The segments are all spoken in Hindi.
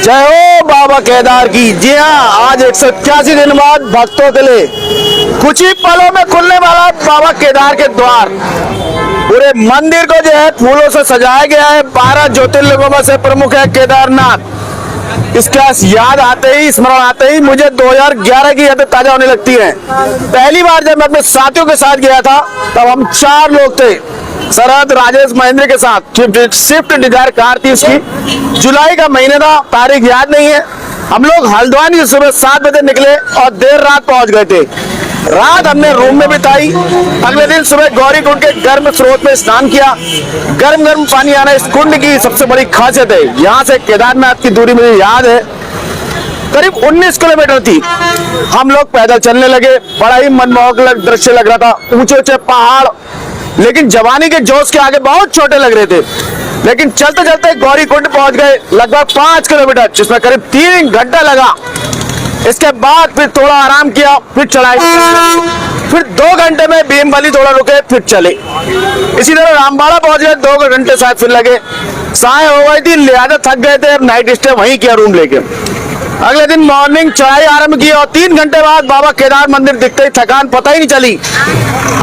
जय हो बाबा केदार की। जी हाँ, आज 181 दिन बाद भक्तों के लिए कुछ ही पलों में खुलने वाला बाबा केदार के द्वार। पूरे मंदिर को जो है फूलों से सजाया गया है। 12 ज्योतिर्लिंगों में से प्रमुख है केदारनाथ। इसका याद आते ही, स्मरण आते ही मुझे 2011 की यादें ताजा होने लगती हैं। पहली बार जब मैं अपने साथियों के साथ गया था तब हम 4 लोग थे, शरद, राजेश, महेंद्र के साथ। स्विफ्ट डिजायर कार थी उसकी। जुलाई का महीने था, तारीख याद नहीं है। हम लोग हल्द्वानी सुबह 7 बजे निकले और देर रात पहुंच गए थे। रात हमने रूम में बिताई। अगले दिन सुबह गौरीकुंड के गर्म स्रोत में स्नान किया। गर्म गर्म पानी आना इस कुंड की सबसे बड़ी खासियत है। यहाँ से केदारनाथ की दूरी मुझे याद है करीब 19 किलोमीटर थी। हम लोग पैदल चलने लगे। बड़ा ही मनमोहक दृश्य लग रहा था। ऊंचे ऊंचे पहाड़ लेकिन जवानी के जोश के आगे बहुत छोटे लग रहे थे। लेकिन चलते चलते गौरीकुंड पहुंच गए, लगभग 5 किलोमीटर, जिसमें करीब 3 घंटा लगा। इसके बाद फिर थोड़ा आराम किया, फिर चढ़ाई, फिर 2 घंटे में भीमबली थोड़ा रुके, फिर चले। इसी तरह रामबाड़ा पहुंच गए, 2 घंटे शायद फिर लगे। साय हो गई थी, लिहाजा थक गए थे, नाइट स्टे वहीं किया रूम लेके। अगले दिन मॉर्निंग चढ़ाई आरंभ की और 3 घंटे बाद बाबा केदार मंदिर दिखते ही थकान पता ही नहीं चली।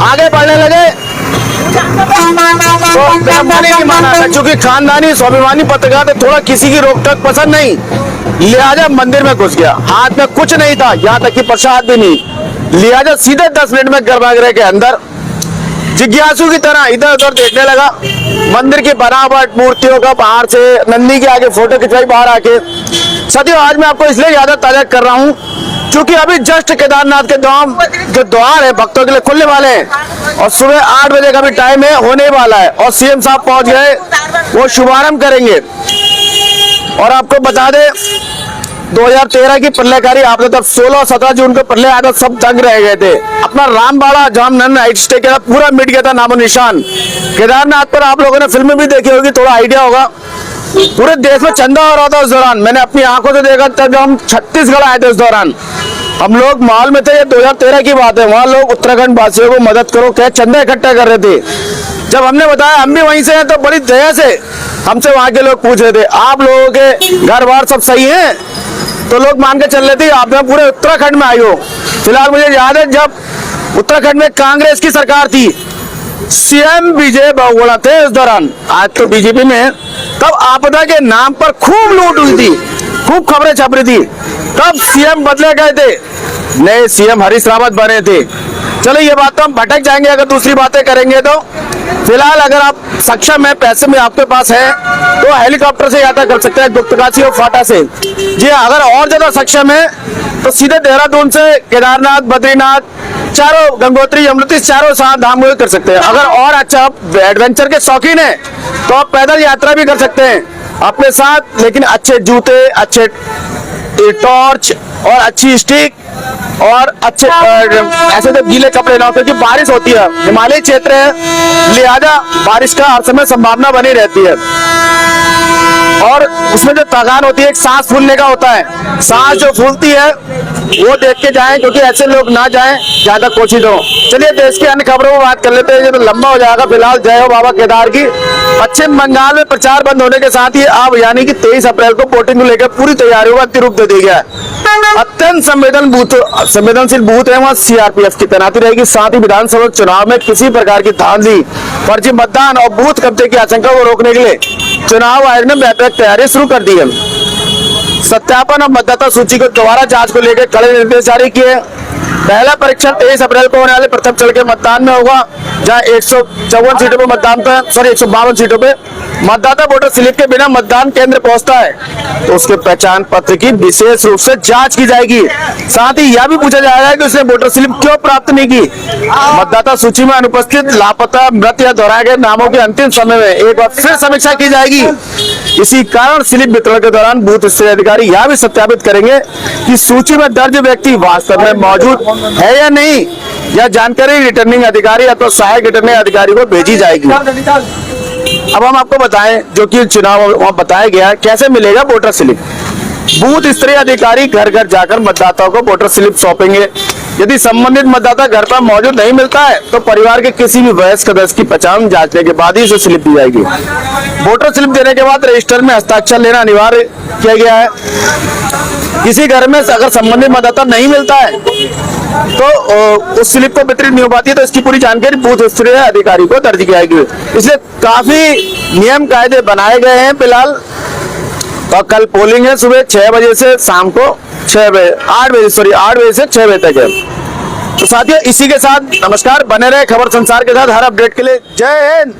आगे बढ़ने लगे तो नहीं माना था, चूंकि खानदानी स्वाभिमानी पत्रकार थे, थोड़ा किसी की रोक टोक पसंद नहीं, लिहाजा मंदिर में घुस गया। हाथ में कुछ नहीं था, यहाँ तक कि प्रसाद भी नहीं। लिहाजा सीधे 10 मिनट में गर्भगृह के अंदर जिज्ञासु की तरह इधर उधर देखने लगा। मंदिर की बनावट, मूर्तियों का बाहर से, नंदी के आगे फोटो खिंचवाई बाहर आके। साथियों, आज मैं आपको इसलिए ज्यादा ताजा कर रहा हूँ क्योंकि अभी जस्ट केदारनाथ के जो द्वार है भक्तों के लिए खुलने वाले हैं और सुबह 8 बजे का भी टाइम है, होने वाला है। और सीएम साहब पहुंच गए, वो शुभारंभ करेंगे। और आपको बता दें 2013 की प्रलयकारी आपदा, तब 16 और 17 जून को प्रलय आया, सब दंग रह गए थे। अपना रामबाड़ा जहां हमने नाइट स्टे किया पूरा मिट गया था, नामो निशान। केदारनाथ पर आप लोगों ने फिल्म भी देखी होगी, थोड़ा आइडिया होगा। पूरे देश में चंदा हो रहा था उस दौरान, मैंने अपनी आंखों से देखा था। जब हम छत्तीसगढ़ आए थे उस दौरान हम लोग माहौल में थे। ये 2013 की बात है। वहां लोग उत्तराखंड वासियों को मदद करो क्या चंदा इकट्ठा कर रहे थे। जब हमने बताया हम भी वहीं से हैं तो बड़ी दया से हमसे वहां के लोग पूछ रहे थे, आप लोगों के घर बार सब सही है? तो लोग मान के चल रहे थे आप पूरे उत्तराखंड में आई हो। फिलहाल मुझे याद है जब उत्तराखंड में कांग्रेस की सरकार थी, सीएम विजय बहुगुणा थे उस दौरान, आज तो बीजेपी में। तब आपदा के नाम पर खूब लूट हुई थी, खूब खबरें छप रही थी। तब सीएम बदले गए थे, नए सीएम हरीश रावत बने थे। चलो ये बात तो हम भटक जाएंगे अगर दूसरी बातें करेंगे तो। फिलहाल अगर आप सक्षम है, पैसे में आपके पास है तो हेलीकॉप्टर से यात्रा कर सकते हैं गुप्तकाशी और फाटा से। जी अगर और ज्यादा सक्षम है तो सीधे देहरादून से केदारनाथ, बद्रीनाथ, चारों गंगोत्री, यमुनोत्री, चारों 7 धाम कर सकते हैं। अगर और अच्छा एडवेंचर के शौकीन है तो आप पैदल यात्रा भी कर सकते हैं अपने साथ, लेकिन अच्छे जूते, अच्छे टॉर्च और अच्छी स्टिक और अच्छे ऐसे तो गीले कपड़े ना, क्योंकि बारिश होती है, हिमालय क्षेत्र है, लिहाजा बारिश का हर समय संभावना बनी रहती है। और उसमें जो थकान होती है, एक सांस फूलने का होता है, सांस जो फूलती है वो देख के जाएं, क्योंकि ऐसे लोग ना जाएं ज्यादा कोशिश हो। चलिए देश की अन्य खबरों में बात कर लेते हैं, ये तो लंबा हो जाएगा। फिलहाल जय हो बाबा केदार की। पश्चिम बंगाल में प्रचार बंद होने के साथ ही अब यानी कि 23 अप्रैल को वोटिंग को लेकर पूरी तैयारियों का अंतिम रूप दे दिया गया है। अत्यंत संवेदनशील बूथ है, वहाँ सीआरपीएफ की तैनाती रहेगी। साथ ही विधानसभा चुनाव में किसी प्रकार की धांधली, फर्जी मतदान और बूथ कब्जे की आशंका को रोकने के लिए चुनाव आयोग ने व्यापक तैयारी शुरू कर दी है। सत्यापन और मतदाता सूची को दोबारा जांच को लेकर कड़े निर्देश जारी किए। पहला परीक्षण 23 अप्रैल को होने वाले प्रथम चरण के मतदान में होगा, जहां 154 सीटों पर मतदान पर 152 सीटों पे मतदाता वोटर स्लिप के बिना मतदान केंद्र पहुंचता है तो उसके पहचान पत्र की विशेष रूप से जांच की जाएगी। साथ ही यह भी पूछा जाएगा कि उसने वोटर स्लिप क्यों प्राप्त नहीं की। मतदाता सूची में अनुपस्थित, लापता, मृत या दोहराए गए नामों के अंतिम समय में एक बार फिर समीक्षा की जाएगी। इसी कारण स्लिप वितरण के दौरान बूथ स्तरीय अधिकारी यह भी सत्यापित करेंगे कि सूची में दर्ज व्यक्ति वास्तव में मौजूद है या नहीं। यह जानकारी रिटर्निंग अधिकारी अथवा सहायक रिटर्निंग अधिकारी को भेजी जाएगी। अब हम आपको बताएं जो कि चुनाव बताया गया कैसे मिलेगा वोटर स्लिप। बूथ स्तरीय अधिकारी घर घर जाकर मतदाताओं को वोटर स्लिप सौंपेंगे। यदि संबंधित मतदाता घर पर मौजूद नहीं मिलता है तो परिवार के किसी भी वयस्क सदस्य की पहचान जांचने के बाद ही उसे स्लिप दी जाएगी। वोटर स्लिप देने के बाद रजिस्टर में हस्ताक्षर लेना अनिवार्य किया गया है। किसी घर में अगर संबंधित मतदाता नहीं मिलता है तो उस स्लिप को वितरित नहीं हो पाती है, तो इसकी पूरी जानकारी बूथ स्तरीय अधिकारी को दर्ज की जाएगी। इसलिए काफी नियम कायदे बनाए गए हैं फिलहाल। तो कल पोलिंग है सुबह 6 बजे से शाम को 8 बजे से 6 बजे तक है। तो साथियों, इसी के साथ नमस्कार, बने रहे खबर संसार के साथ हर अपडेट के लिए। जय हिंद।